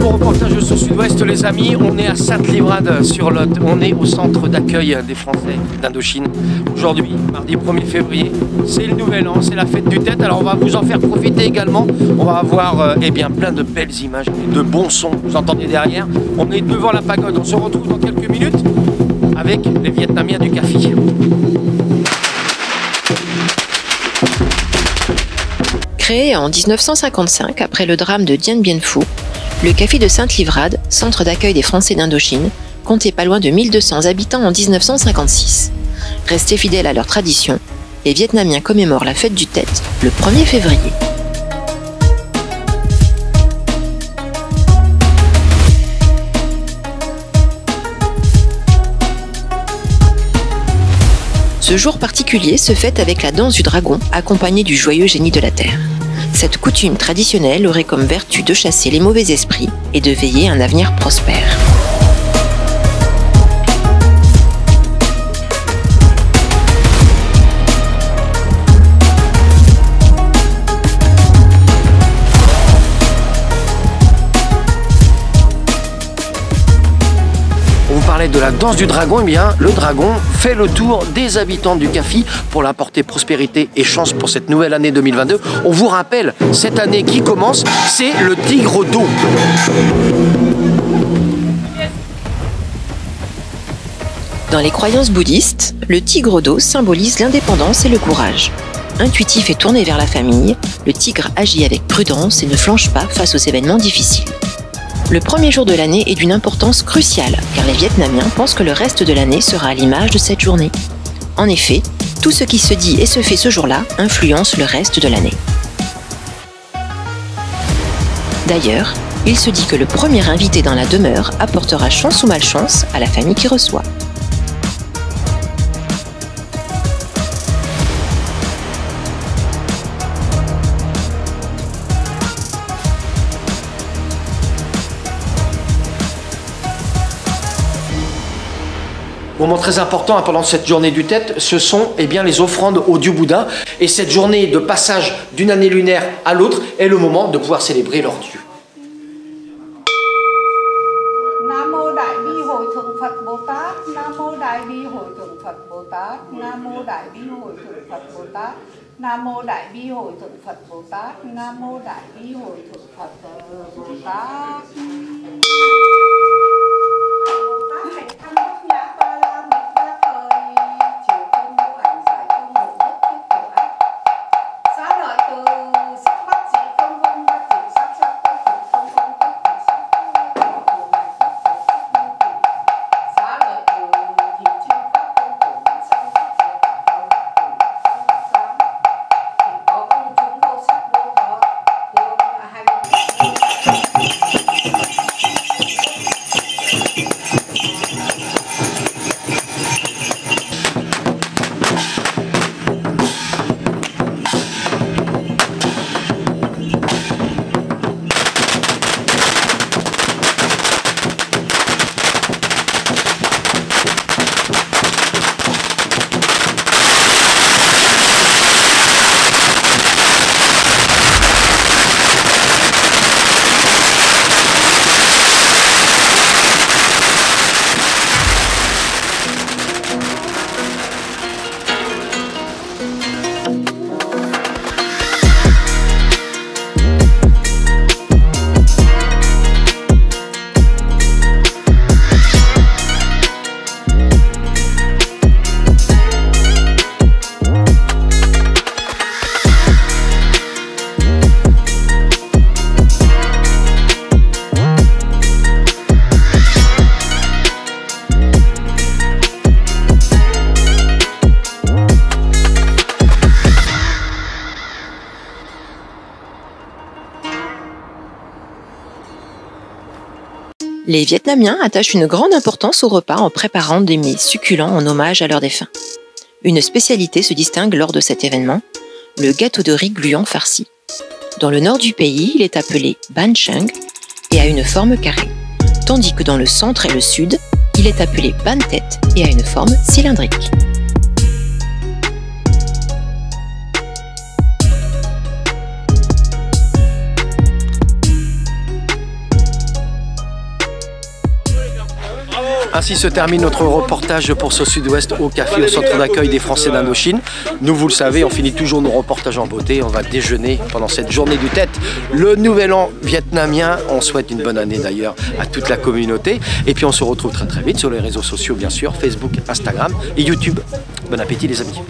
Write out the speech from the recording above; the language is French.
Nouveau reportage sur Sud-Ouest, les amis. On est à Sainte-Livrade sur Lot. On est au centre d'accueil des Français d'Indochine. Aujourd'hui, mardi 1er février, c'est le nouvel an, c'est la fête du Tet. Alors on va vous en faire profiter également. On va avoir eh bien, plein de belles images, de bons sons. Vous entendez derrière. On est devant la pagode. On se retrouve dans quelques minutes avec les Vietnamiens du Café. Créé en 1955 après le drame de Dien Bien Phu, le Café de Sainte-Livrade, centre d'accueil des Français d'Indochine, comptait pas loin de 1200 habitants en 1956. Restés fidèles à leur tradition, les Vietnamiens commémorent la fête du Tet le 1er février. Ce jour particulier se fête avec la danse du dragon, accompagnée du joyeux génie de la terre. Cette coutume traditionnelle aurait comme vertu de chasser les mauvais esprits et de veiller à un avenir prospère. De la danse du dragon, eh bien, le dragon fait le tour des habitants du Café pour leur apporter prospérité et chance pour cette nouvelle année 2022. On vous rappelle, cette année qui commence, c'est le tigre d'eau. Dans les croyances bouddhistes, le tigre d'eau symbolise l'indépendance et le courage. Intuitif et tourné vers la famille, le tigre agit avec prudence et ne flanche pas face aux événements difficiles. Le premier jour de l'année est d'une importance cruciale, car les Vietnamiens pensent que le reste de l'année sera à l'image de cette journée. En effet, tout ce qui se dit et se fait ce jour-là influence le reste de l'année. D'ailleurs, il se dit que le premier invité dans la demeure apportera chance ou malchance à la famille qui reçoit. Moment très important pendant cette journée du Tet, ce sont eh bien, les offrandes au dieu Bouddha. Et cette journée de passage d'une année lunaire à l'autre est le moment de pouvoir célébrer leur dieu. Namo Đại Bi Hội Thượng Phật Bồ Tát, Namo Đại Bi Hội Thượng Phật Bồ Tát, Namo Đại Bi Hội Thượng Phật Bồ Tát, Namo Đại Bi Hội Thượng Phật Bồ Tát, Namo Đại Bi Hội Thượng Phật Bồ Tát. Les Vietnamiens attachent une grande importance au repas en préparant des mets succulents en hommage à leurs défunts. Une spécialité se distingue lors de cet événement, le gâteau de riz gluant farci. Dans le nord du pays, il est appelé Ban Chung et a une forme carrée, tandis que dans le centre et le sud, il est appelé Ban Tet et a une forme cylindrique. Ainsi se termine notre reportage pour ce Sud-Ouest au café, au centre d'accueil des Français d'Indochine. Nous, vous le savez, on finit toujours nos reportages en beauté. On va déjeuner pendant cette journée du Tet, le nouvel an vietnamien. On souhaite une bonne année d'ailleurs à toute la communauté. Et puis on se retrouve très très vite sur les réseaux sociaux, bien sûr, Facebook, Instagram et YouTube. Bon appétit les amis.